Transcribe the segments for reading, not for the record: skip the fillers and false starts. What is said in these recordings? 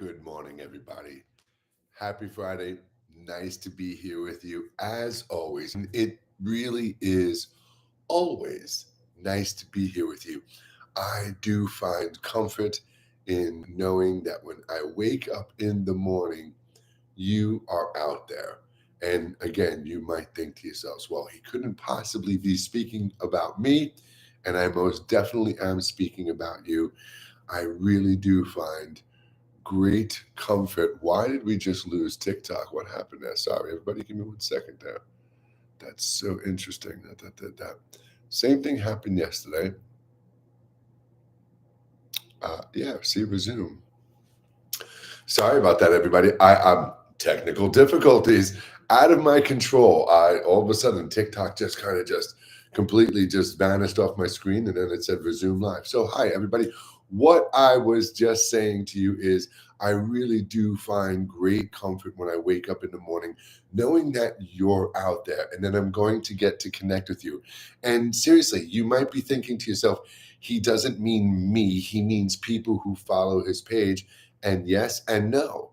Good morning, everybody. Happy Friday. Nice to be here with you as always. And it really is always nice to be here with you. I do find comfort in knowing that when I wake up in the morning, you are out there. And again, you might think to yourselves, well, he couldn't possibly be speaking about me. And I most definitely am speaking about you. I really do find great comfort. Why did we just lose TikTok? What happened there? Sorry, everybody, give me 1 second there. That's so interesting. That. Same thing happened yesterday. Yeah, see, resume. Sorry about that, everybody. I'm technical difficulties out of my control. I all of a sudden TikTok just kind of just completely just vanished off my screen, and then it said resume live. So hi, everybody. What I was just saying to you is I really do find great comfort when I wake up in the morning, knowing that you're out there, and then I'm going to get to connect with you. And seriously, you might be thinking to yourself, he doesn't mean me. He means people who follow his page. And yes and no.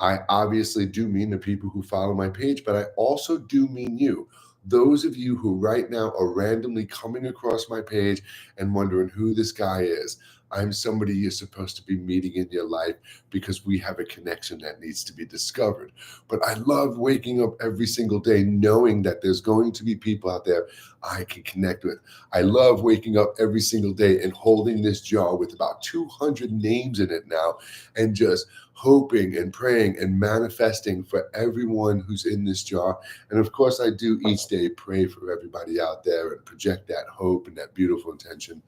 I obviously do mean the people who follow my page, but I also do mean you. Those of you who right now are randomly coming across my page and wondering who this guy is. I'm somebody you're supposed to be meeting in your life because we have a connection that needs to be discovered. But I love waking up every single day knowing that there's going to be people out there I can connect with. I love waking up every single day and holding this jar with about 200 names in it now and just hoping and praying and manifesting for everyone who's in this jar. And of course, I do each day pray for everybody out there and project that hope and that beautiful intention.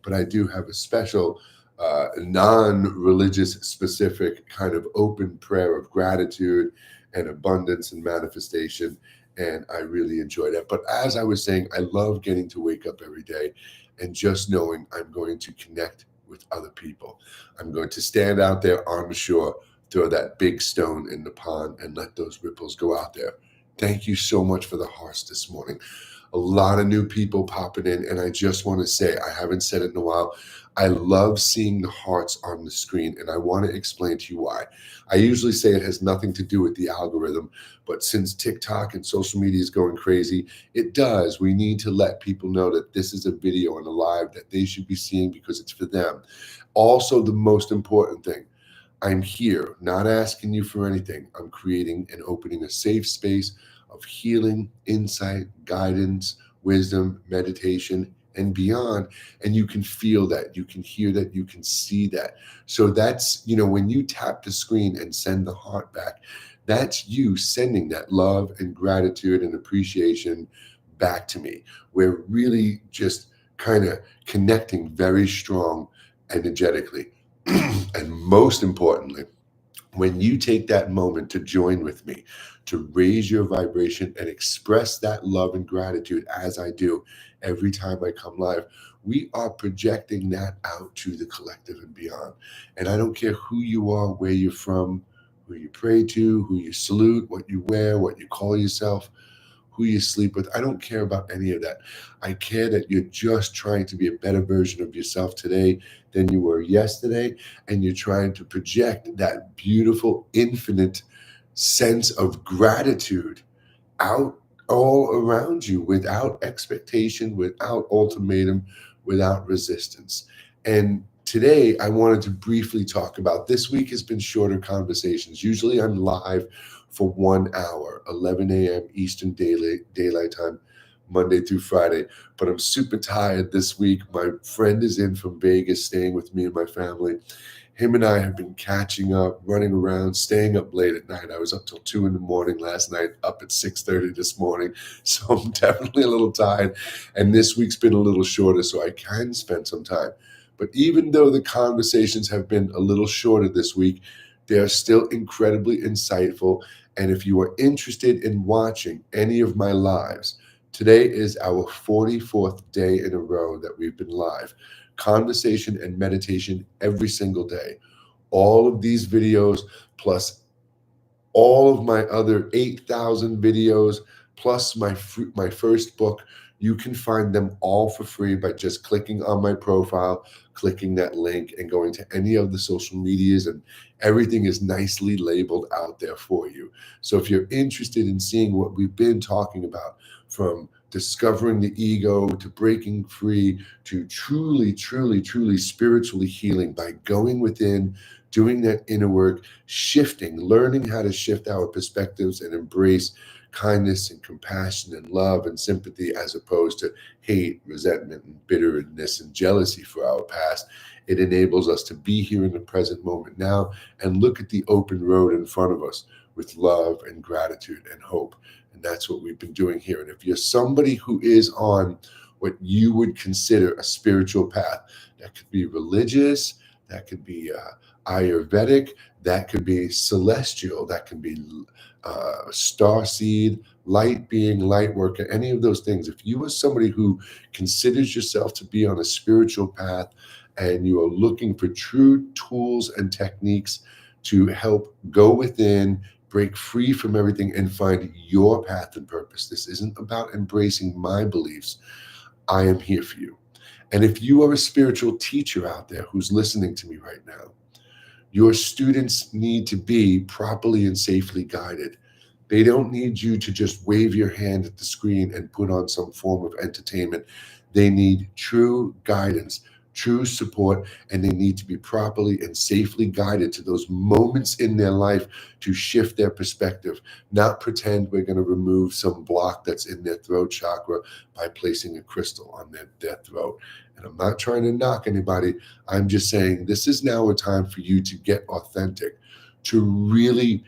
But I do have a special non-religious specific kind of open prayer of gratitude and abundance and manifestation, and I really enjoy that. But as I was saying, I love getting to wake up every day and just knowing I'm going to connect with other people. I'm going to stand out there on the shore, throw that big stone in the pond, and let those ripples go out there. Thank you so much for the hearts this morning. A lot of new people popping in, and I just want to say, I haven't said it in a while. I love seeing the hearts on the screen, and I want to explain to you why. I usually say it has nothing to do with the algorithm, but since TikTok and social media is going crazy, it does. We need to let people know that this is a video and a live that they should be seeing because it's for them. Also, the most important thing, I'm here, not asking you for anything. I'm creating and opening a safe space of healing, insight, guidance, wisdom, meditation, and beyond. And you can feel that, you can hear that, you can see that. So that's, when you tap the screen and send the heart back, that's you sending that love and gratitude and appreciation back to me. We're really just kind of connecting very strong energetically. And most importantly, when you take that moment to join with me, to raise your vibration and express that love and gratitude as I do every time I come live, we are projecting that out to the collective and beyond. And I don't care who you are, where you're from, who you pray to, who you salute, what you wear, what you call yourself, who you sleep with. I don't care about any of that. I care that you're just trying to be a better version of yourself today than you were yesterday. And you're trying to project that beautiful, infinite sense of gratitude out all around you without expectation, without ultimatum, without resistance. And today, I wanted to briefly talk about this week has been shorter conversations. Usually I'm live for 1 hour, 11 a.m. Eastern Daylight Time, Monday through Friday. But I'm super tired this week. My friend is in from Vegas, staying with me and my family. Him and I have been catching up, running around, staying up late at night. I was up till 2 in the morning last night, up at 6:30 this morning. So I'm definitely a little tired. And this week's been a little shorter, so I can spend some time. But even though the conversations have been a little shorter this week, they are still incredibly insightful. And if you are interested in watching any of my lives, today is our 44th day in a row that we've been live. Conversation and meditation every single day. All of these videos, plus all of my other 8,000 videos, plus my first book, You can find them all for free by just clicking on my profile, clicking that link, and going to any of the social medias, and everything is nicely labeled out there for you. So if you're interested in seeing what we've been talking about, from discovering the ego to breaking free to truly, truly, truly spiritually healing by going within, doing that inner work, shifting, learning how to shift our perspectives and embrace kindness and compassion and love and sympathy, as opposed to hate, resentment, and bitterness and jealousy for our past. It enables us to be here in the present moment now and look at the open road in front of us with love and gratitude and hope. And that's what we've been doing here. And if you're somebody who is on what you would consider a spiritual path, that could be religious, that could be Ayurvedic, that could be celestial, that can be star seed, light being, light worker, any of those things. If you are somebody who considers yourself to be on a spiritual path and you are looking for true tools and techniques to help go within, break free from everything, and find your path and purpose, this isn't about embracing my beliefs. I am here for you. And if you are a spiritual teacher out there who's listening to me right now, your students need to be properly and safely guided. They don't need you to just wave your hand at the screen and put on some form of entertainment. They need true guidance, true support, and they need to be properly and safely guided to those moments in their life to shift their perspective, not pretend we're going to remove some block that's in their throat chakra by placing a crystal on their throat. And I'm not trying to knock anybody. I'm just saying this is now a time for you to get authentic, to really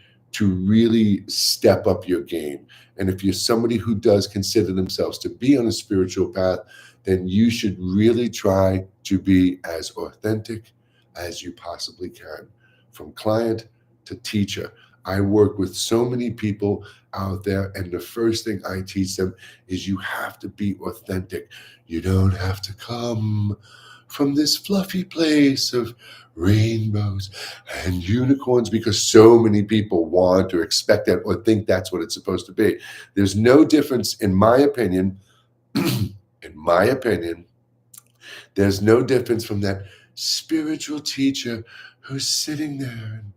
step up your game. And if you're somebody who does consider themselves to be on a spiritual path, then you should really try to be as authentic as you possibly can, from client to teacher. I work with so many people out there, and the first thing I teach them is you have to be authentic. You don't have to come from this fluffy place of rainbows and unicorns, because so many people want or expect that or think that's what it's supposed to be. There's no difference, in my opinion, in my opinion, there's no difference from that spiritual teacher who's sitting there and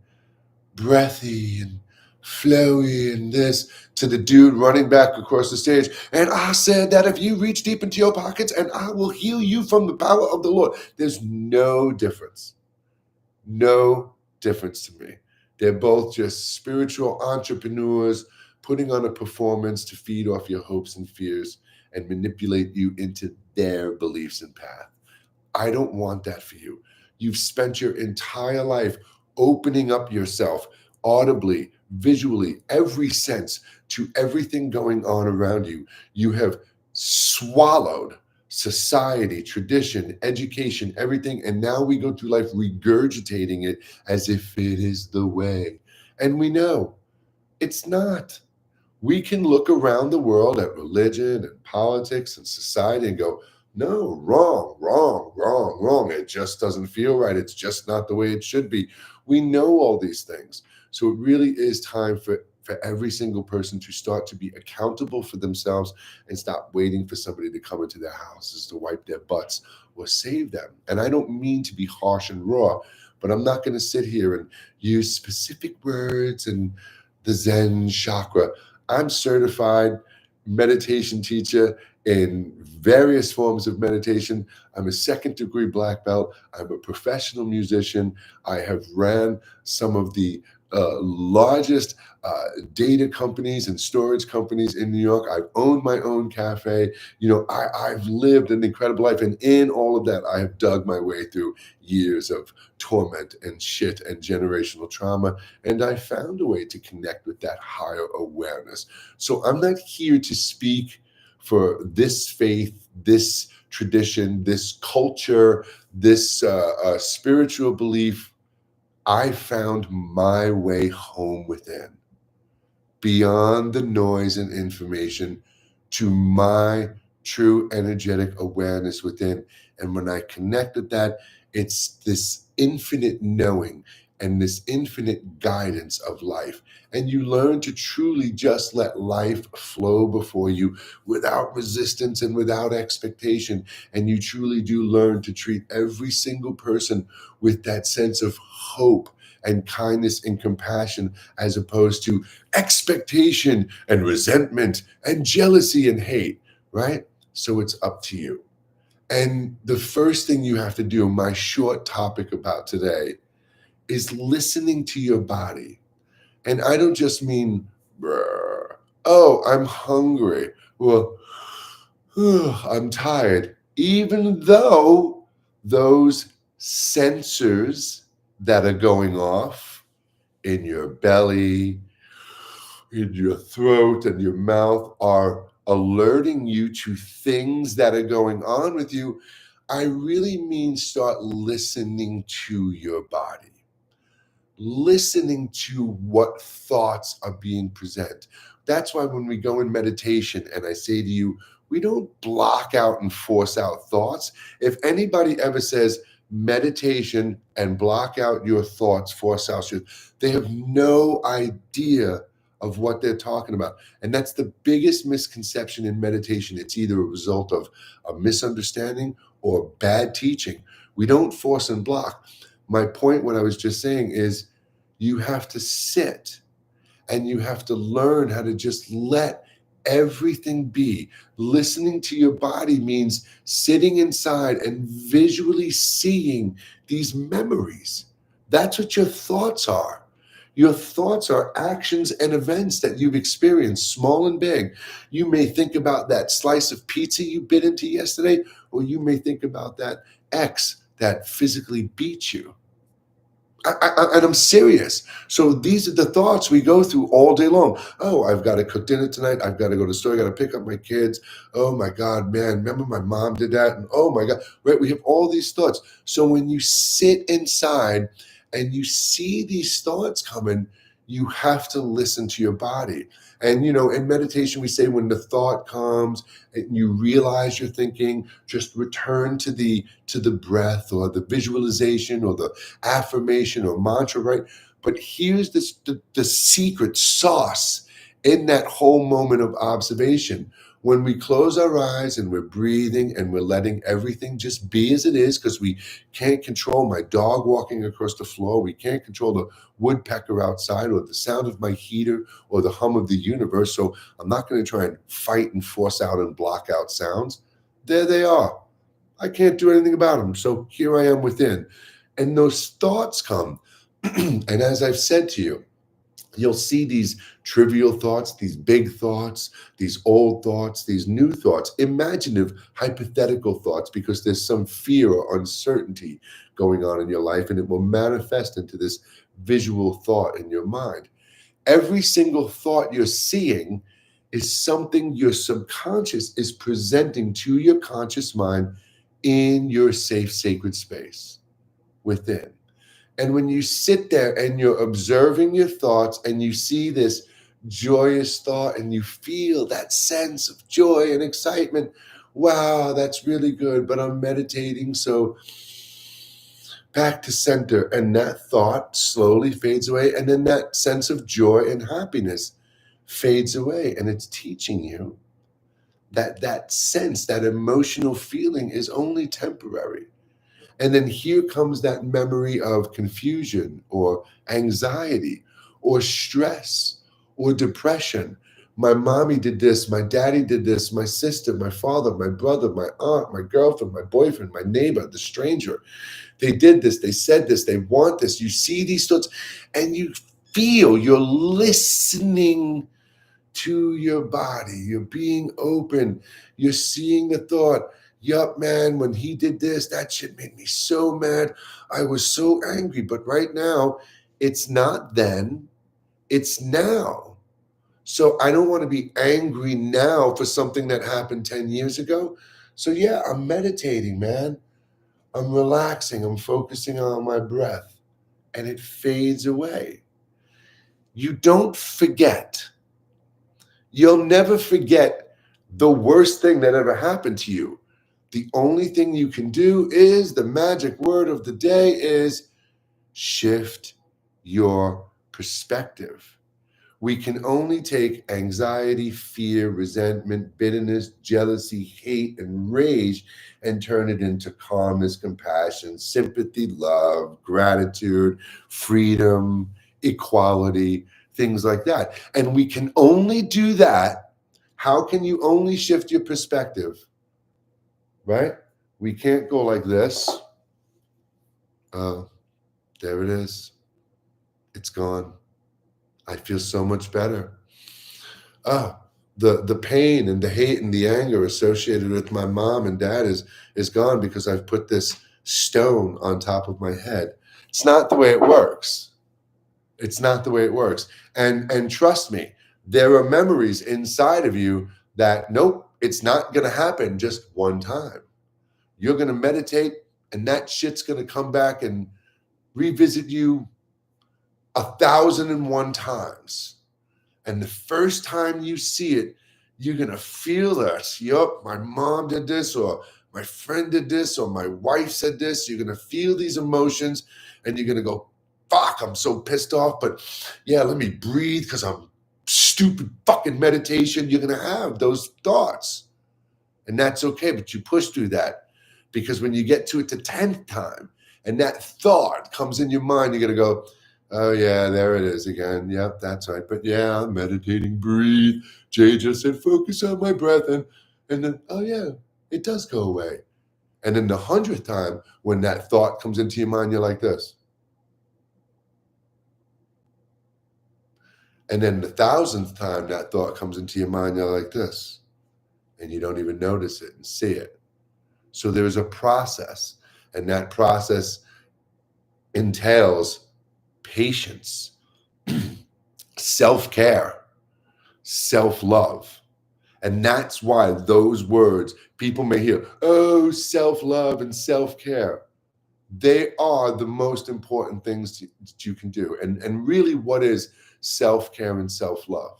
breathy and flowy and this, to the dude running back across the stage. And I said that if you reach deep into your pockets, and I will heal you from the power of the Lord. There's no difference. No difference to me. They're both just spiritual entrepreneurs putting on a performance to feed off your hopes and fears and manipulate you into their beliefs and path. I don't want that for you. You've spent your entire life opening up yourself audibly, visually, every sense to everything going on around you. You have swallowed society, tradition, education, everything. And now we go through life regurgitating it as if it is the way. And we know it's not. We can look around the world at religion and politics and society and go, no, wrong, wrong, wrong, wrong. It just doesn't feel right. It's just not the way it should be. We know all these things. So it really is time for every single person to start to be accountable for themselves and stop waiting for somebody to come into their houses to wipe their butts or save them. And I don't mean to be harsh and raw, but I'm not going to sit here and use specific words and the Zen chakra. I'm certified meditation teacher in various forms of meditation. I'm a second-degree black belt. I'm a professional musician. I have ran some of the largest data companies and storage companies in New York. I've owned my own cafe. I've lived an incredible life. And in all of that, I have dug my way through years of torment and shit and generational trauma. And I found a way to connect with that higher awareness. So I'm not here to speak for this faith, this tradition, this culture, this spiritual belief. I found my way home within, beyond the noise and information, to my true energetic awareness within. And when I connect with that, it's this infinite knowing and this infinite guidance of life. And you learn to truly just let life flow before you without resistance and without expectation. And you truly do learn to treat every single person with that sense of hope and kindness and compassion, as opposed to expectation and resentment and jealousy and hate, right? So it's up to you. And the first thing you have to do, my short topic about today, is listening to your body. And I don't just mean, oh, I'm hungry. Well, I'm tired. Even though those sensors that are going off in your belly, in your throat, and your mouth are alerting you to things that are going on with you, I really mean start listening to your body, listening to what thoughts are being presented. That's why when we go in meditation and I say to you, we don't block out and force out thoughts. If anybody ever says meditation and block out your thoughts, force out your, they have no idea of what they're talking about. And that's the biggest misconception in meditation. It's either a result of a misunderstanding or bad teaching. We don't force and block. My point, what I was just saying, is you have to sit and you have to learn how to just let everything be. Listening to your body means sitting inside and visually seeing these memories. That's what your thoughts are. Your thoughts are actions and events that you've experienced, small and big. You may think about that slice of pizza you bit into yesterday, or you may think about that ex that physically beat you. And I'm serious. So these are the thoughts we go through all day long. Oh, I've got to cook dinner tonight. I've got to go to the store. I got to pick up my kids. Oh my God, man, remember my mom did that? And oh my God, right? We have all these thoughts. So when you sit inside and you see these thoughts coming, you have to listen to your body. And, in meditation, we say when the thought comes and you realize you're thinking, just return to the breath or the visualization or the affirmation or mantra, right? But here's the secret sauce in that whole moment of observation. When we close our eyes and we're breathing and we're letting everything just be as it is, because we can't control my dog walking across the floor, we can't control the woodpecker outside or the sound of my heater or the hum of the universe. So I'm not going to try and fight and force out and block out sounds. There they are. I can't do anything about them. So here I am within. And those thoughts come. And as I've said to you, you'll see these trivial thoughts, these big thoughts, these old thoughts, these new thoughts, imaginative, hypothetical thoughts, because there's some fear or uncertainty going on in your life, and it will manifest into this visual thought in your mind. Every single thought you're seeing is something your subconscious is presenting to your conscious mind in your safe, sacred space within. And when you sit there and you're observing your thoughts and you see this joyous thought and you feel that sense of joy and excitement, wow, that's really good, but I'm meditating, so back to center. And that thought slowly fades away. And then that sense of joy and happiness fades away. And it's teaching you that sense, that emotional feeling is only temporary. And then here comes that memory of confusion or anxiety or stress or depression. My mommy did this, my daddy did this, my sister, my father, my brother, my aunt, my girlfriend, my boyfriend, my neighbor, the stranger. They did this, they said this, they want this. You see these thoughts and you feel, you're listening to your body. You're being open. You're seeing the thought. Yup, man, when he did this, that shit made me so mad. I was so angry. But right now, it's not then, it's now. So I don't want to be angry now for something that happened 10 years ago. So yeah, I'm meditating, man. I'm relaxing. I'm focusing on my breath, and it fades away. You don't forget. You'll never forget the worst thing that ever happened to you. The only thing you can do is, the magic word of the day is shift your perspective. We can only take anxiety, fear, resentment, bitterness, jealousy, hate, and rage and turn it into calmness, compassion, sympathy, love, gratitude, freedom, equality, things like that. And we can only do that. How can you only shift your perspective? Right? We can't go like this. Oh, there it is. It's gone. I feel so much better. Ah, the pain and the hate and the anger associated with my mom and dad is gone because I've put this stone on top of my head. It's not the way it works. It's not the way it works. And trust me, there are memories inside of you that nope, it's not going to happen just one time. You're going to meditate and that shit's going to come back and revisit you 1,001 times. And the first time you see it, you're going to feel that. Yup, my mom did this, or my friend did this, or my wife said this. You're going to feel these emotions and you're going to go, fuck, I'm so pissed off. But yeah, let me breathe because I'm stupid fucking meditation. You're going to have those thoughts. And that's okay. But you push through that because when you get to it the 10th time and that thought comes in your mind, you're going to go, oh, yeah, there it is again. Yep, that's right. But yeah, I'm meditating, breathe. Jay just said, focus on my breath. And then, oh, yeah, it does go away. And then the 100th time when that thought comes into your mind, you're like this. And then the 1,000th time that thought comes into your mind, you're like this. And you don't even notice it and see it. So there's a process. And that process entails patience, self-care, self-love. And that's why those words people may hear, oh, self-love and self-care. They are the most important things that you can do. And really, what is self-care and self-love?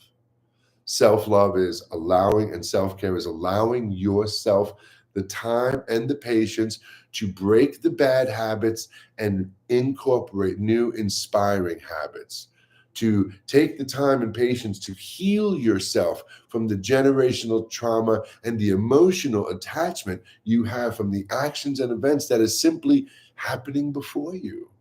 Self-love is allowing, and self-care is allowing yourself the time and the patience to break the bad habits and incorporate new inspiring habits, to take the time and patience to heal yourself from the generational trauma and the emotional attachment you have from the actions and events that is simply happening before you.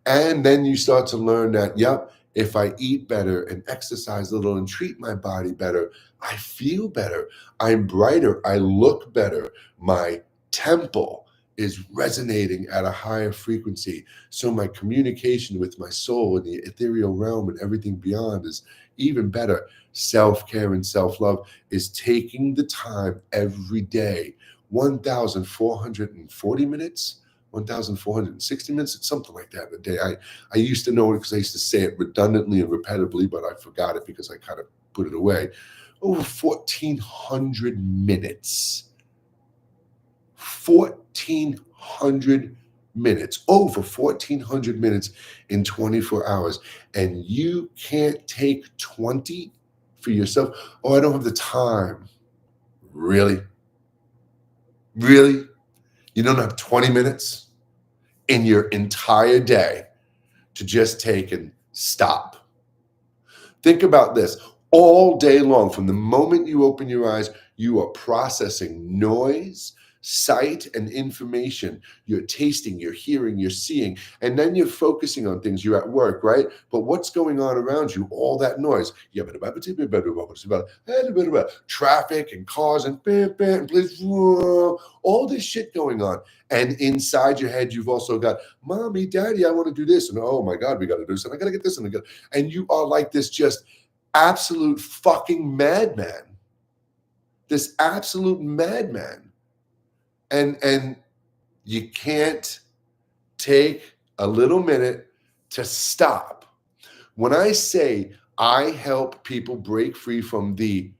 And then you start to learn that, yep, if I eat better and exercise a little and treat my body better, I feel better. I'm brighter. I look better. My temple is resonating at a higher frequency. So my communication with my soul in the ethereal realm and everything beyond is even better. Self-care and self-love is taking the time every day, 1,440 minutes, 1,460 minutes, it's something like that a day. I used to know it because I used to say it redundantly and repetitively, but I forgot it because I kind of put it away. Over 1,400 minutes. 1,400 minutes. Over 1,400 minutes in 24 hours. And you can't take 20 for yourself. Oh, I don't have the time. Really? Really? You don't have 20 minutes in your entire day to just take and stop. Think about this. All day long, from the moment you open your eyes, you are processing noise, sight, and information. You're tasting, you're hearing, you're seeing, and then you're focusing on things. You're at work, right? But what's going on around you? All that noise. Traffic and cars and all this shit going on. And inside your head, you've also got, mommy, daddy, I want to do this. And oh my God, we got to do this. And I got to get this. And you are like this just absolute fucking madman. This absolute madman. And you can't take a little minute to stop. When I say I help people break free from the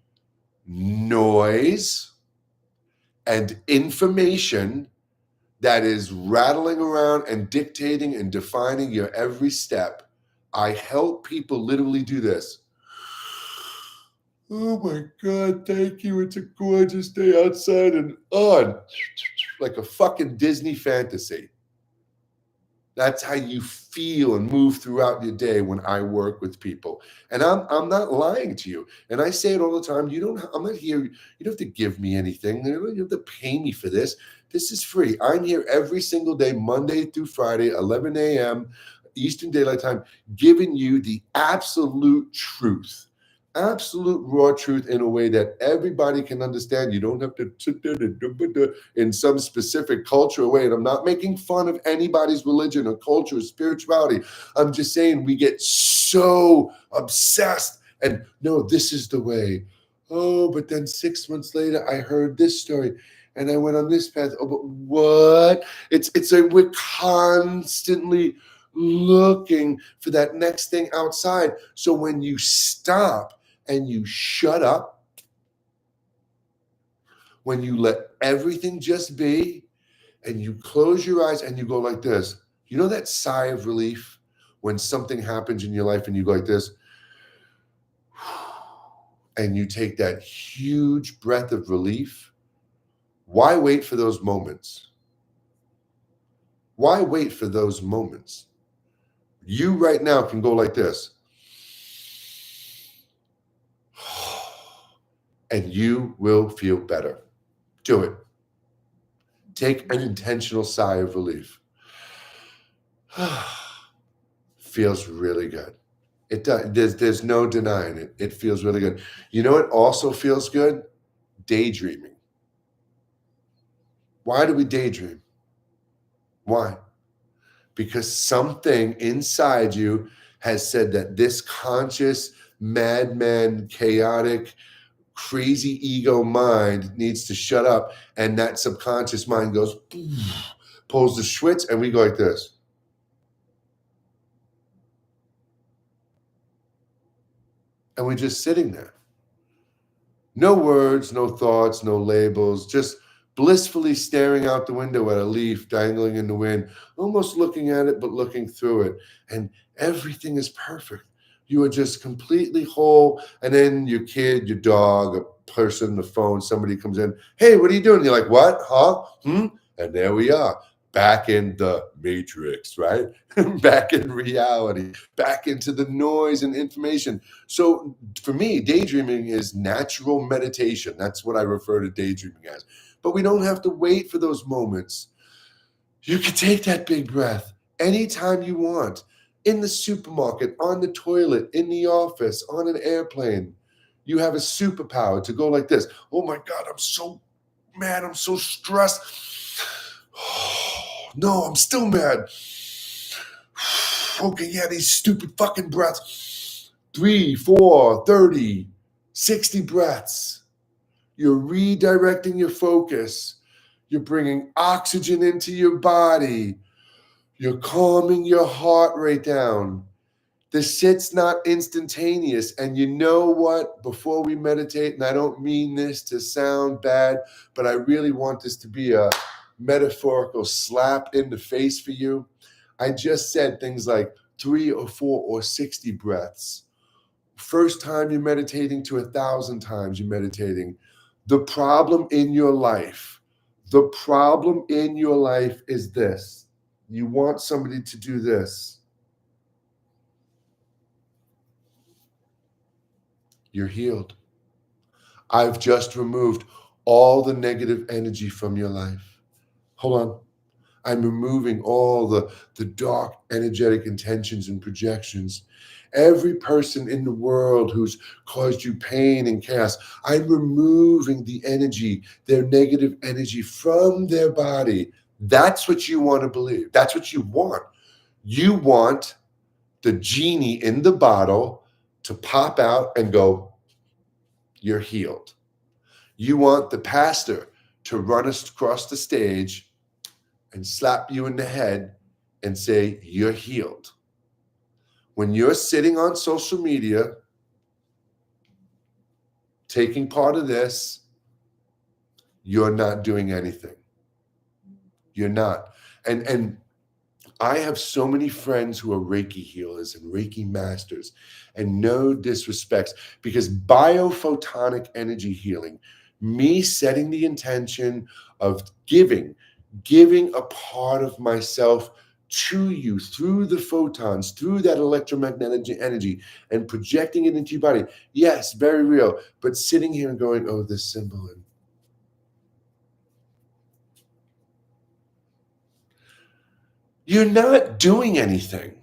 noise and information that is rattling around and dictating and defining your every step, I help people literally do this. Oh my God, thank you. It's a gorgeous day outside and on. Like a fucking Disney fantasy. That's how you feel and move throughout your day when I work with people. And I'm not lying to you. And I say it all the time. I'm not here. You don't have to give me anything. You don't have to pay me for this. This is free. I'm here every single day, Monday through Friday, 11 a.m. Eastern Daylight Time, giving you the absolute truth. Absolute raw truth in a way that everybody can understand. You don't have to sit there in some specific cultural way. And I'm not making fun of anybody's religion or culture or spirituality. I'm just saying we get so obsessed and no, this is the way. Oh, but then 6 months later, I heard this story and I went on this path. Oh, but what? It's like we're constantly looking for that next thing outside. So when you stop and you shut up, when you let everything just be and you close your eyes and you go like this, you know that sigh of relief when something happens in your life and you go like this, and you take that huge breath of relief? Why wait for those moments? Why wait for those moments? You right now can go like this. And you will feel better. Do it. Take an intentional sigh of relief. Feels really good. It does. There's no denying it. It feels really good. You know what also feels good? Daydreaming. Why do we daydream? Why? Because something inside you has said that this conscious, madman, chaotic, crazy ego mind needs to shut up, and that subconscious mind goes, pulls the switch, and we go like this. And we're just sitting there. No words, no thoughts, no labels, just blissfully staring out the window at a leaf dangling in the wind, almost looking at it, but looking through it. And everything is perfect. You are just completely whole. And then your kid, your dog, a person, the phone, somebody comes in. Hey, what are you doing? You're like, what? Huh? And there we are. Back in the matrix, right? Back in reality, back into the noise and information. So for me, daydreaming is natural meditation. That's what I refer to daydreaming as. But we don't have to wait for those moments. You can take that big breath anytime you want, in the supermarket, on the toilet, in the office, on an airplane. You have a superpower to go like this. Oh my God, I'm so mad. I'm so stressed. No, I'm still mad. Okay, yeah, these stupid fucking breaths. 3, 4, 30, 60 breaths. You're redirecting your focus. You're bringing oxygen into your body. You're calming your heart rate down. The shit's not instantaneous. And you know what? Before we meditate, and I don't mean this to sound bad, but I really want this to be a metaphorical slap in the face for you. I just said things like 3 or 4 or 60 breaths. First time you're meditating to 1,000 times you're meditating. The problem in your life is this. You want somebody to do this. You're healed. I've just removed all the negative energy from your life. Hold on. I'm removing all the dark energetic intentions and projections. Every person in the world who's caused you pain and chaos, I'm removing the energy, their negative energy from their body. That's what you want to believe. That's what you want. You want the genie in the bottle to pop out and go, you're healed. You want the pastor to run us across the stage and slap you in the head and say, you're healed. When you're sitting on social media, taking part of this, you're not doing anything. You're not. And I have so many friends who are Reiki healers and Reiki masters, and no disrespects, because biophotonic energy healing, me setting the intention of giving a part of myself to you through the photons, through that electromagnetic energy, and projecting it into your body. Yes, very real. But sitting here and going, oh, this symbol. And you're not doing anything.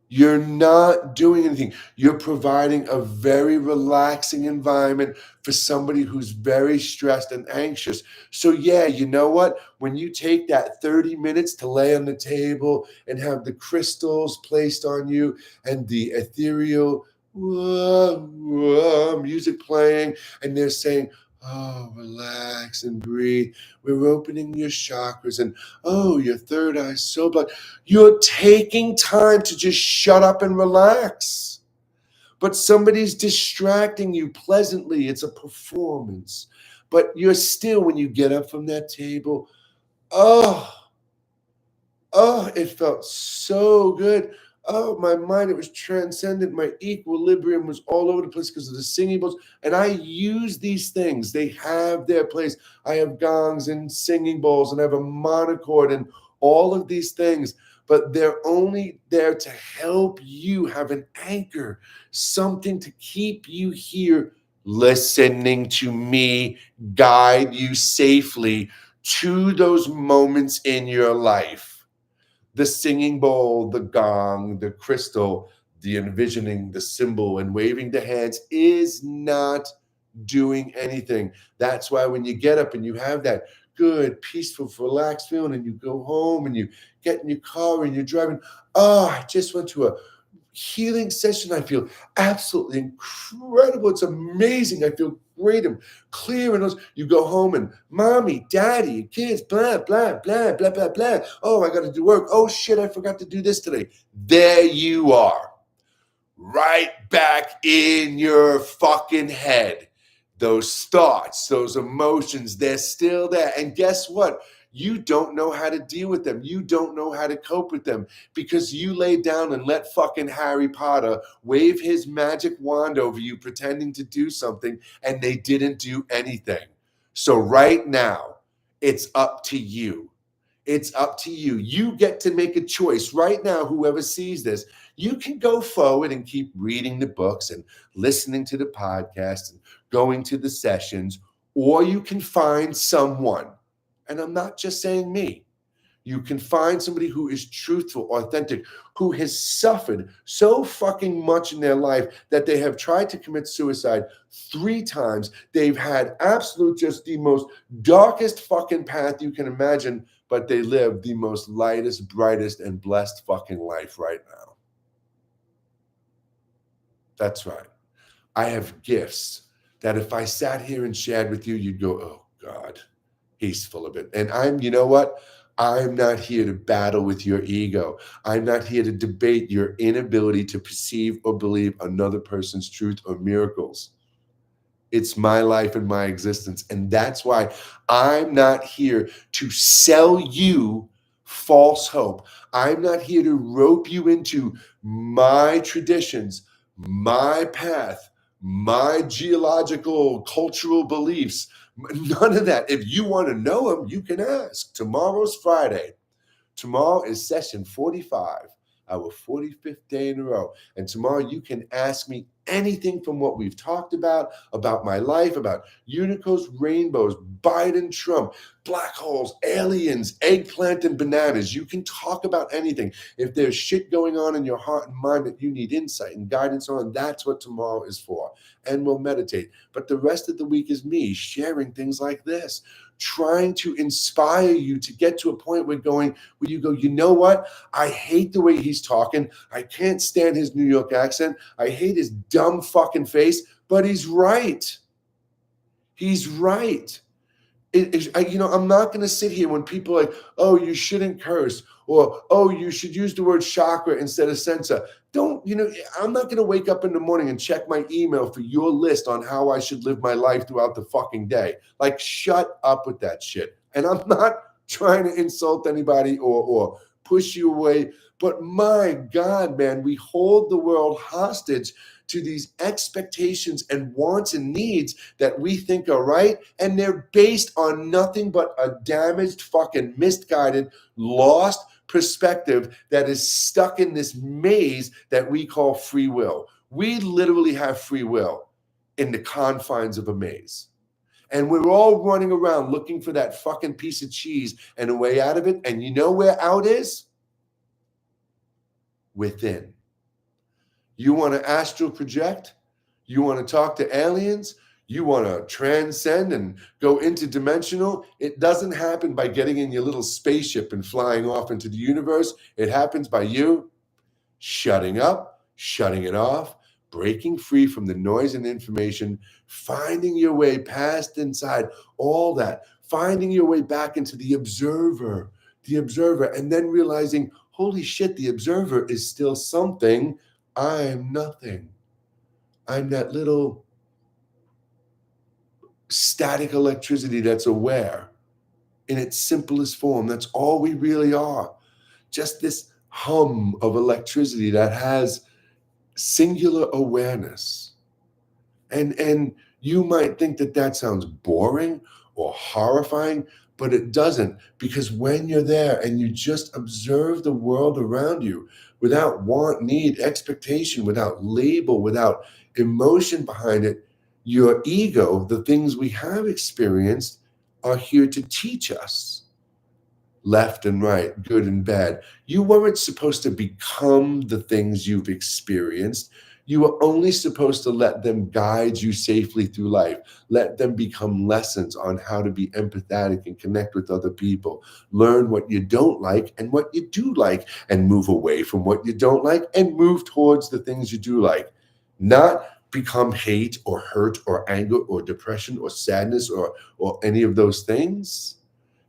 You're not doing anything. You're providing a very relaxing environment for somebody who's very stressed and anxious. So, yeah, you know what? When you take that 30 minutes to lay on the table and have the crystals placed on you and the ethereal music playing, and they're saying, oh, relax and breathe. We're opening your chakras, and oh, your third eye's so black. You're taking time to just shut up and relax. But somebody's distracting you pleasantly. It's a performance. But you're still, when you get up from that table, oh, it felt so good. Oh, my mind, it was transcendent. My equilibrium was all over the place because of the singing bowls. And I use these things. They have their place. I have gongs and singing bowls, and I have a monochord and all of these things. But they're only there to help you have an anchor, something to keep you here, listening to me guide you safely to those moments in your life. The singing bowl, the gong, the crystal, the envisioning, the symbol, and waving the hands is not doing anything. That's why when you get up and you have that good, peaceful, relaxed feeling, and you go home and you get in your car and you're driving, oh, I just went to a healing session. I feel absolutely incredible. It's amazing. I feel great. I'm clear. And you go home and mommy, daddy, kids, blah, blah, blah, blah, blah, blah. Oh, I got to do work. Oh, shit, I forgot to do this today. There you are, right back in your fucking head. Those thoughts, those emotions, they're still there. And guess what? You don't know how to deal with them. You don't know how to cope with them because you lay down and let fucking Harry Potter wave his magic wand over you, pretending to do something, and they didn't do anything. So right now, it's up to you. It's up to you. You get to make a choice right now. Whoever sees this, you can go forward and keep reading the books and listening to the podcast and going to the sessions, or you can find someone. And I'm not just saying me. You can find somebody who is truthful, authentic, who has suffered so fucking much in their life that they have tried to commit suicide 3 times. They've had absolute, just the most darkest fucking path you can imagine, but they live the most lightest, brightest, and blessed fucking life right now. That's right. I have gifts that if I sat here and shared with you, you'd go, oh God, he's full of it. And you know what? I'm not here to battle with your ego. I'm not here to debate your inability to perceive or believe another person's truth or miracles. It's my life and my existence. And that's why I'm not here to sell you false hope. I'm not here to rope you into my traditions, my path, my geological, cultural beliefs. None of that. If you want to know them, you can ask. Tomorrow's Friday. Tomorrow is session 45, our 45th day in a row. And tomorrow you can ask me anything from what we've talked about my life, about unicorns, rainbows, Biden, Trump, black holes, aliens, eggplant, and bananas. You can talk about anything. If there's shit going on in your heart and mind that you need insight and guidance on, that's what tomorrow is for. And we'll meditate. But the rest of the week is me sharing things like this, trying to inspire you to get to a point where you go, you know what? I hate the way he's talking. I can't stand his New York accent. I hate his dumb fucking face, but he's right. He's right. I'm not going to sit here when people are like, oh, you shouldn't curse, or, oh, you should use the word chakra instead of sensor. I'm not going to wake up in the morning and check my email for your list on how I should live my life throughout the fucking day. Like, shut up with that shit. And I'm not trying to insult anybody or push you away. But my God, man, we hold the world hostage to these expectations and wants and needs that we think are right. And they're based on nothing but a damaged, fucking misguided, lost, perspective that is stuck in this maze that we call free will. We literally have free will in the confines of a maze. And we're all running around looking for that fucking piece of cheese and a way out of it. And you know where out is? Within. You want to astral project? You want to talk to aliens? You want to transcend and go interdimensional? It doesn't happen by getting in your little spaceship and flying off into the universe. It happens by you shutting up, shutting it off, breaking free from the noise and information, finding your way past inside all that, finding your way back into the observer, and then realizing, holy shit, the observer is still something. I'm nothing. I'm that little static electricity that's aware in its simplest form. That's all we really are. Just this hum of electricity that has singular awareness. And you might think that that sounds boring or horrifying, but it doesn't, because when you're there and you just observe the world around you without want, need, expectation, without label, without emotion behind it, your ego, the things we have experienced, are here to teach us left and right, good and bad. You weren't supposed to become the things you've experienced. You were only supposed to let them guide you safely through life. Let them become lessons on how to be empathetic and connect with other people. Learn what you don't like and what you do like, and move away from what you don't like and move towards the things you do like. Not become hate or hurt or anger or depression or sadness or any of those things.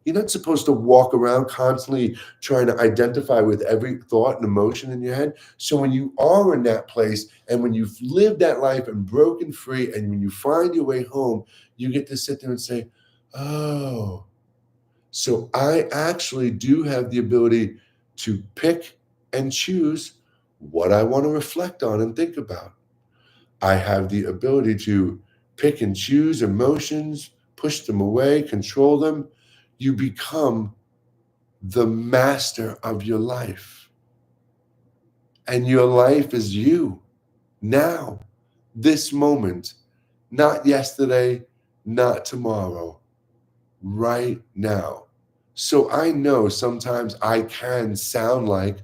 You're not supposed to walk around constantly trying to identify with every thought and emotion in your head. So when you are in that place and when you've lived that life and broken free, and when you find your way home, you get to sit there and say, oh, so I actually do have the ability to pick and choose what I want to reflect on and think about. I have the ability to pick and choose emotions, push them away, control them. You become the master of your life. And your life is you now, this moment, not yesterday, not tomorrow, right now. So I know sometimes I can sound like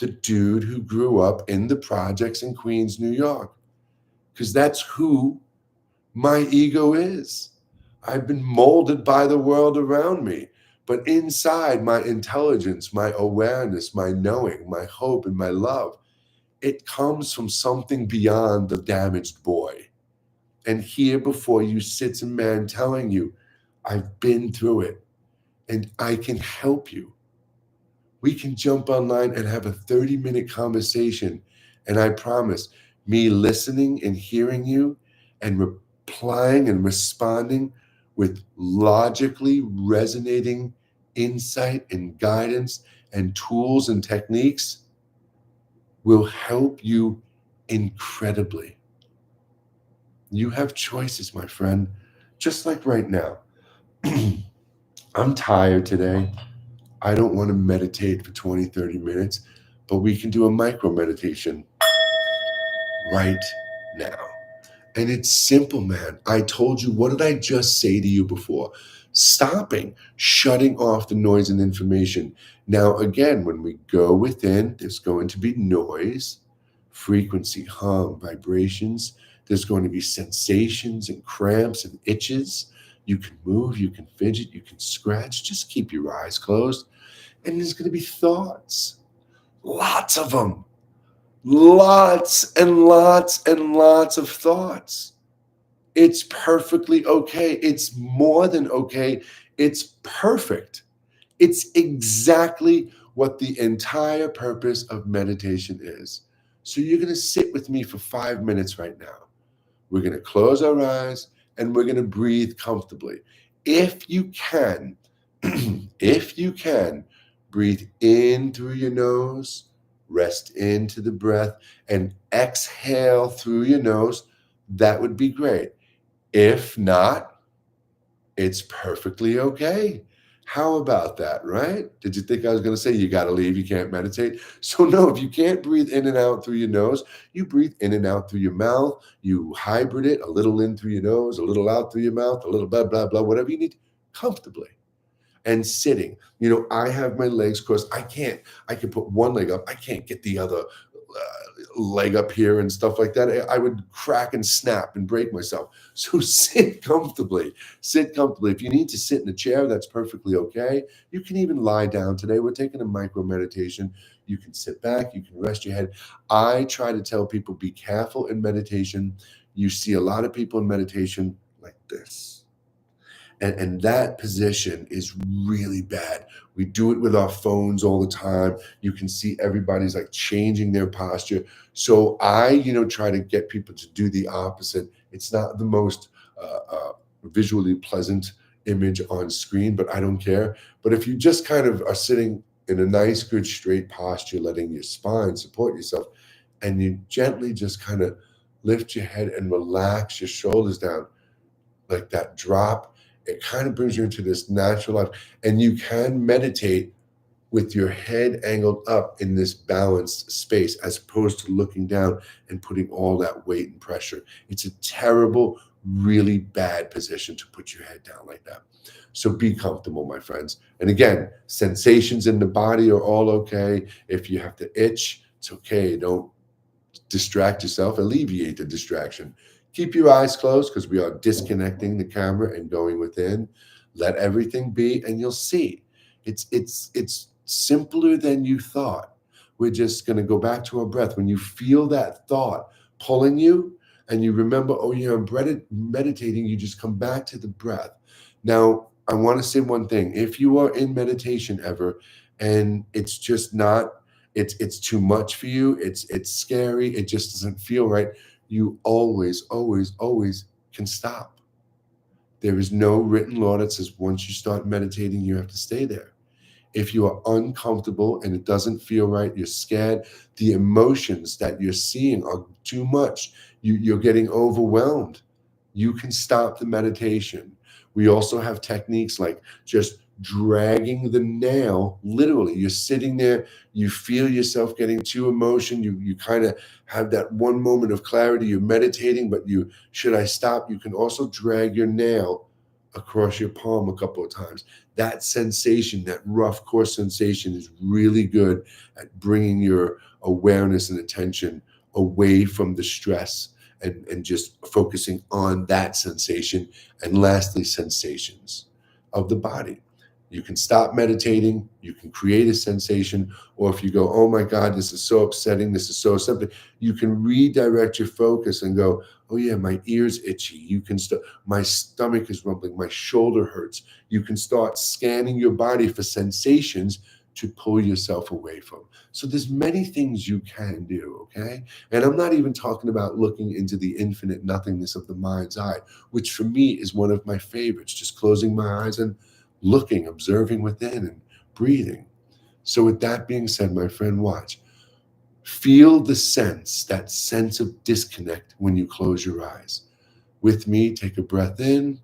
the dude who grew up in the projects in Queens, New York, because that's who my ego is. I've been molded by the world around me. But inside, my intelligence, my awareness, my knowing, my hope, and my love, it comes from something beyond the damaged boy. And here before you sits a man telling you, I've been through it and I can help you. We can jump online and have a 30-minute conversation. And I promise, me listening and hearing you and replying and responding with logically resonating insight and guidance and tools and techniques will help you incredibly. You have choices, my friend, just like right now. I'm tired today. I don't want to meditate for 20, 30 minutes, but we can do a micro meditation right now. And it's simple, man. I told you, what did I just say to you before? Stopping, shutting off the noise and information. Now, again, when we go within, there's going to be noise, frequency, hum, vibrations. There's going to be sensations and cramps and itches. You can move, you can fidget, you can scratch. Just keep your eyes closed. And there's going to be thoughts, lots of them. Lots and lots and lots of thoughts. It's perfectly okay. It's more than okay. It's perfect. It's exactly what the entire purpose of meditation is. So you're going to sit with me for 5 minutes right now. We're going to close our eyes and we're going to breathe comfortably. If you can, breathe in through your nose, rest into the breath, and exhale through your nose. That would be great. If not, it's perfectly okay. How about that, right? Did you think I was going to say you got to leave, you can't meditate? So, no, if you can't breathe in and out through your nose, you breathe in and out through your mouth. You hybrid it, a little in through your nose, a little out through your mouth, a little blah, blah, blah, whatever you need, comfortably. And sitting, I have my legs crossed. I can put one leg up. I can't get the other leg up here and stuff like that. I would crack and snap and break myself. So sit comfortably. Sit comfortably. If you need to sit in a chair, that's perfectly okay. You can even lie down. Today, we're taking a micro meditation. You can sit back. You can rest your head. I try to tell people, be careful in meditation. You see a lot of people in meditation like this. And that position is really bad. We do it with our phones all the time. You can see everybody's like changing their posture. So I, try to get people to do the opposite. It's not the most visually pleasant image on screen, but I don't care. But if you just kind of are sitting in a nice, good, straight posture, letting your spine support yourself, and you gently just kind of lift your head and relax your shoulders down, like that drop, it kind of brings you into this natural life. And you can meditate with your head angled up in this balanced space, as opposed to looking down and putting all that weight and pressure. It's a terrible, really bad position to put your head down like that. So be comfortable, my friends. And again, sensations in the body are all okay. If you have to itch, it's okay. Don't distract yourself, alleviate the distraction. Keep your eyes closed, because we are disconnecting the camera and going within. Let everything be, and you'll see. It's simpler than you thought. We're just going to go back to our breath. When you feel that thought pulling you, and you remember, oh yeah, I'm meditating, you just come back to the breath. Now, I want to say one thing. If you are in meditation ever, and it's just not, it's too much for you, it's scary, it just doesn't feel right, you always, always, always can stop. There is no written law that says once you start meditating, you have to stay there. If you are uncomfortable and it doesn't feel right, you're scared, the emotions that you're seeing are too much, you're getting overwhelmed, you can stop the meditation. We also have techniques like just dragging the nail. Literally, you're sitting there, you feel yourself getting too emotion, you kind of have that one moment of clarity, you're meditating, but should I stop? You can also drag your nail across your palm a couple of times. That sensation, that rough, coarse sensation, is really good at bringing your awareness and attention away from the stress, and just focusing on that sensation. And lastly, sensations of the body. You can stop meditating, you can create a sensation, or if you go, oh my God, this is so upsetting, this is so upsetting, you can redirect your focus and go, oh yeah, my ear's itchy. You can my stomach is rumbling, my shoulder hurts. You can start scanning your body for sensations to pull yourself away from. So there's many things you can do, okay? And I'm not even talking about looking into the infinite nothingness of the mind's eye, which for me is one of my favorites, just closing my eyes and looking, observing within and breathing. So with that being said, my friend, watch. Feel the sense, that sense of disconnect when you close your eyes. With me, take a breath in,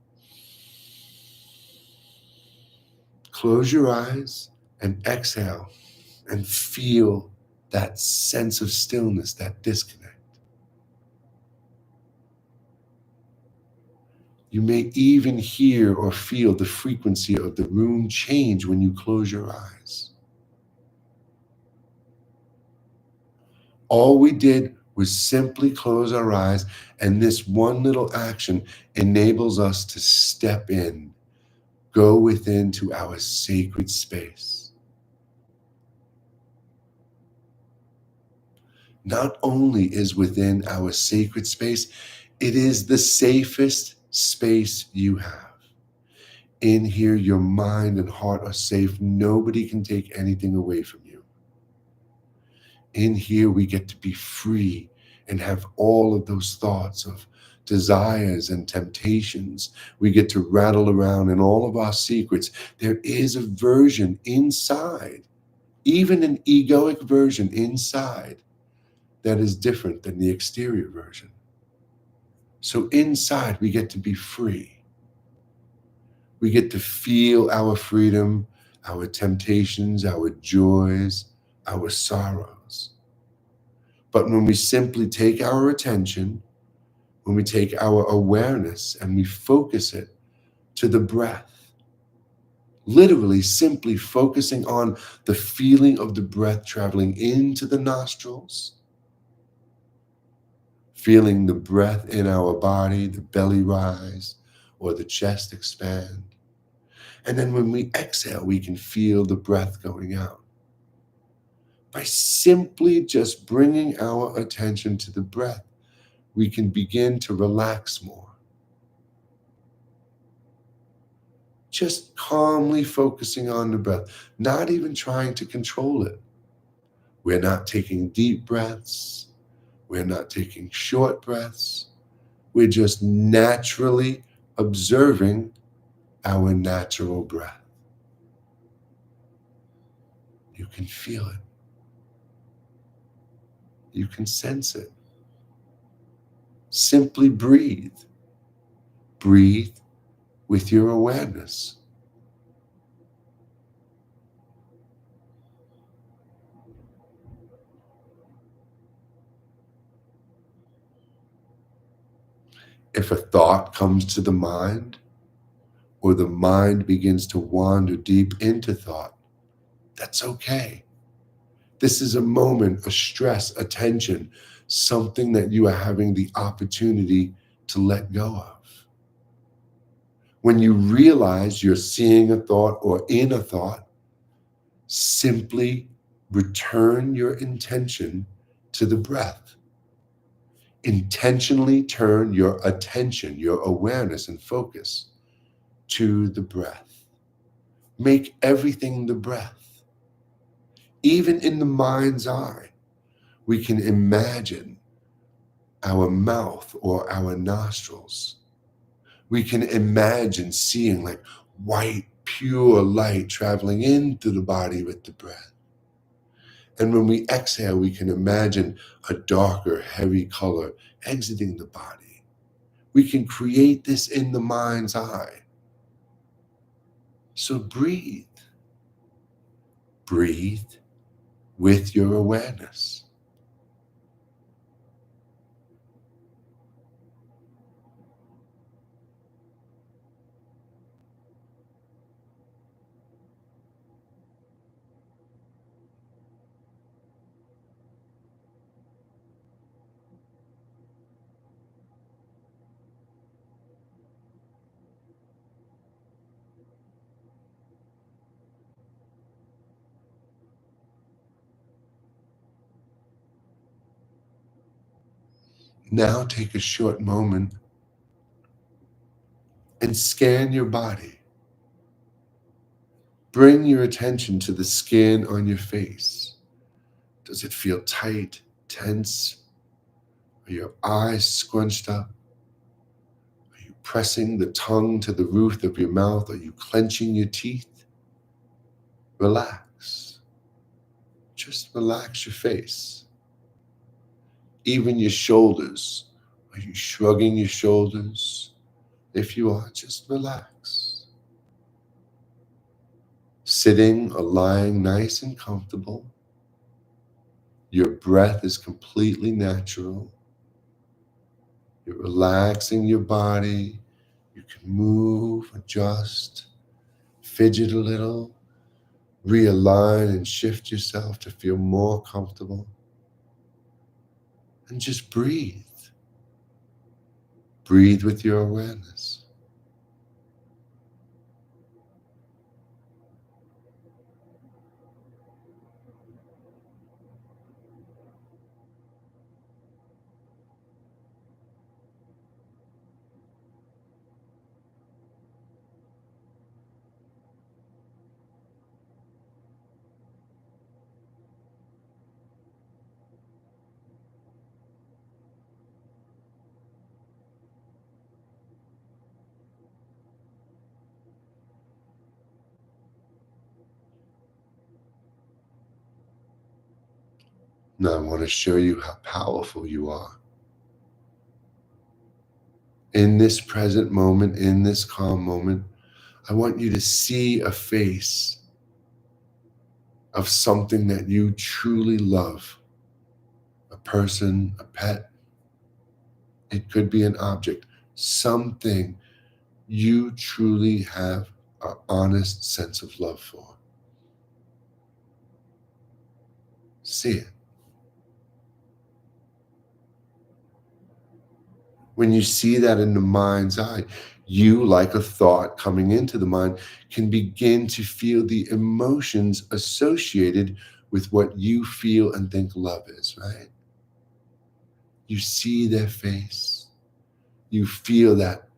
close your eyes, and exhale, and feel that sense of stillness, that disconnect. You may even hear or feel the frequency of the room change when you close your eyes. All we did was simply close our eyes, and this one little action enables us to step in, go within to our sacred space. Not only is within our sacred space, it is the safest space you have. In here, your mind and heart are safe. Nobody can take anything away from you. In here, we get to be free and have all of those thoughts of desires and temptations. We get to rattle around in all of our secrets. There is a version inside, even an egoic version inside, that is different than the exterior version. So inside, we get to be free. We get to feel our freedom, our temptations, our joys, our sorrows. But when we simply take our attention, when we take our awareness and we focus it to the breath, literally simply focusing on the feeling of the breath traveling into the nostrils, feeling the breath in our body, the belly rise or the chest expand. And then when we exhale, we can feel the breath going out. By simply just bringing our attention to the breath, we can begin to relax more. Just calmly focusing on the breath, not even trying to control it. We're not taking deep breaths. We're not taking short breaths. We're just naturally observing our natural breath. You can feel it. You can sense it. Simply breathe. Breathe with your awareness. If a thought comes to the mind, or the mind begins to wander deep into thought, that's okay. This is a moment of stress, attention, something that you are having the opportunity to let go of. When you realize you're seeing a thought or in a thought, simply return your intention to the breath. Intentionally turn your attention, your awareness and focus to the breath. Make everything the breath. Even in the mind's eye, we can imagine our mouth or our nostrils. We can imagine seeing like white, pure light traveling into the body with the breath. And when we exhale, we can imagine a darker, heavy color exiting the body. We can create this in the mind's eye. So breathe. Breathe with your awareness. Now take a short moment and scan your body. Bring your attention to the skin on your face. Does it feel tight, tense? Are your eyes scrunched up? Are you pressing the tongue to the roof of your mouth? Are you clenching your teeth? Relax. Just relax your face. Even your shoulders. Are you shrugging your shoulders? If you are, just relax. Sitting or lying nice and comfortable. Your breath is completely natural. You're relaxing your body. You can move, adjust, fidget a little, realign and shift yourself to feel more comfortable. And just breathe. Breathe with your awareness. Now I want to show you how powerful you are. In this present moment, in this calm moment, I want you to see a face of something that you truly love, a person, a pet. It could be an object, something you truly have an honest sense of love for. See it. When you see that in the mind's eye, you, like a thought coming into the mind, can begin to feel the emotions associated with what you feel and think love is, right? You see their face, you feel that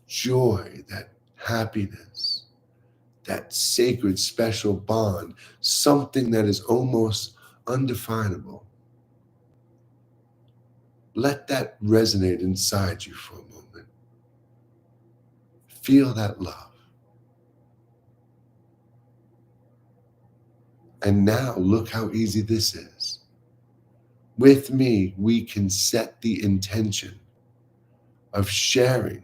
joy, that happiness, that sacred, special bond, something that is almost undefinable. Let that resonate inside you for a moment. Feel that love. And now look how easy this is. With me, we can set the intention of sharing,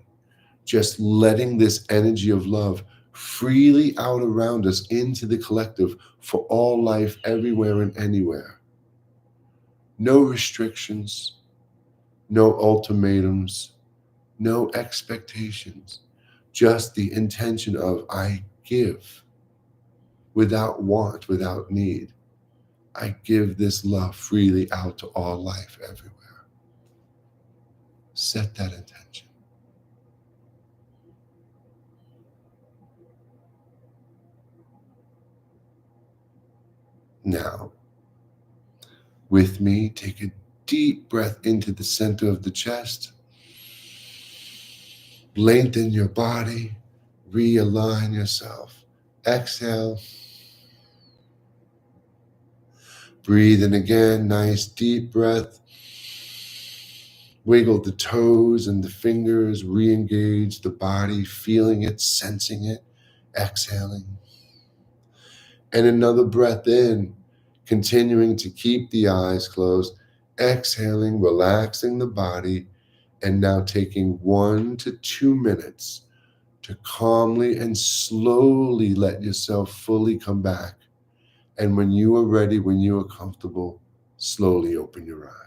just letting this energy of love freely out around us into the collective for all life, everywhere and anywhere. No restrictions, no ultimatums, no expectations, just the intention of I give without want, without need. I give this love freely out to all life everywhere. Set that intention. Now, with me, take a deep breath into the center of the chest. Lengthen your body. Realign yourself. Exhale. Breathe in again. Nice deep breath. Wiggle the toes and the fingers. Re-engage the body, feeling it, sensing it. Exhaling. And another breath in, continuing to keep the eyes closed. Exhaling, relaxing the body, and now taking 1 to 2 minutes to calmly and slowly let yourself fully come back. And when you are ready, when you are comfortable, slowly open your eyes.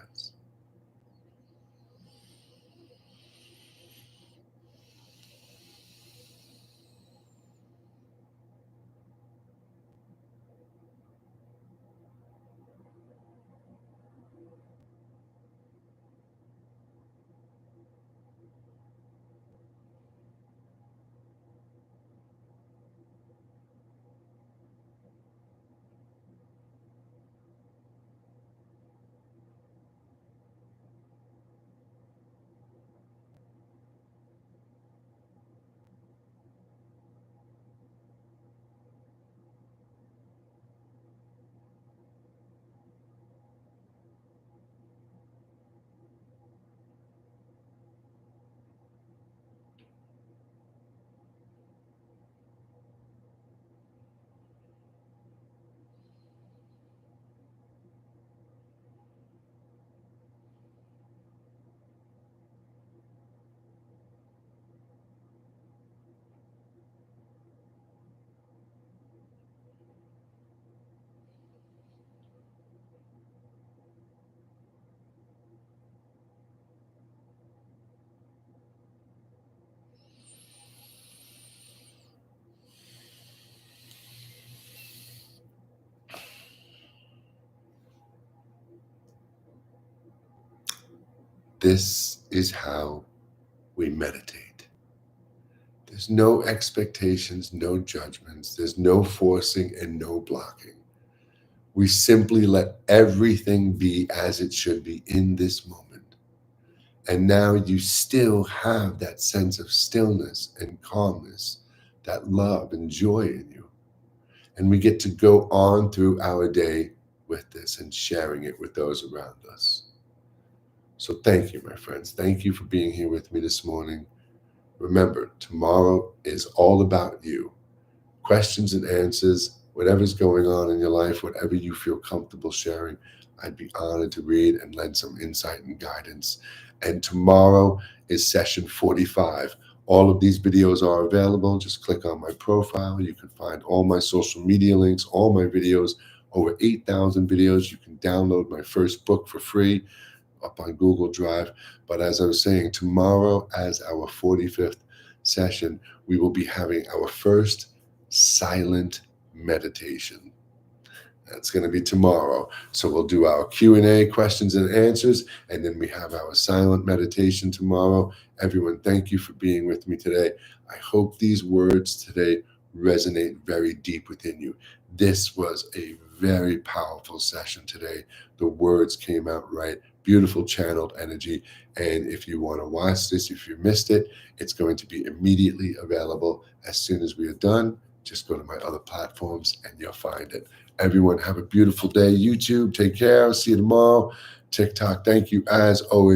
This is how we meditate. There's no expectations, no judgments. There's no forcing and no blocking. We simply let everything be as it should be in this moment. And now you still have that sense of stillness and calmness, that love and joy in you. And we get to go on through our day with this and sharing it with those around us. So thank you, my friends. Thank you for being here with me this morning. Remember, tomorrow is all about you. Questions and answers, whatever's going on in your life, whatever you feel comfortable sharing, I'd be honored to read and lend some insight and guidance. And tomorrow is session 45, All of these videos are available. Just click on my profile. You can find all my social media links, all my videos, over 8,000 videos. You can download my first book for free up on Google Drive. But as I was saying, tomorrow, as our 45th session, we will be having our first silent meditation. That's going to be tomorrow. So we'll do our Q&A, questions and answers, and then we have our silent meditation tomorrow. Everyone, thank you for being with me today. I hope these words today resonate very deep within you. This was a very powerful session today. The words came out right. Beautiful channeled energy. And if you want to watch this, if you missed it, it's going to be immediately available as soon as we are done. Just go to my other platforms and you'll find it. Everyone, have a beautiful day. YouTube, take care. I'll see you tomorrow. TikTok, thank you as always.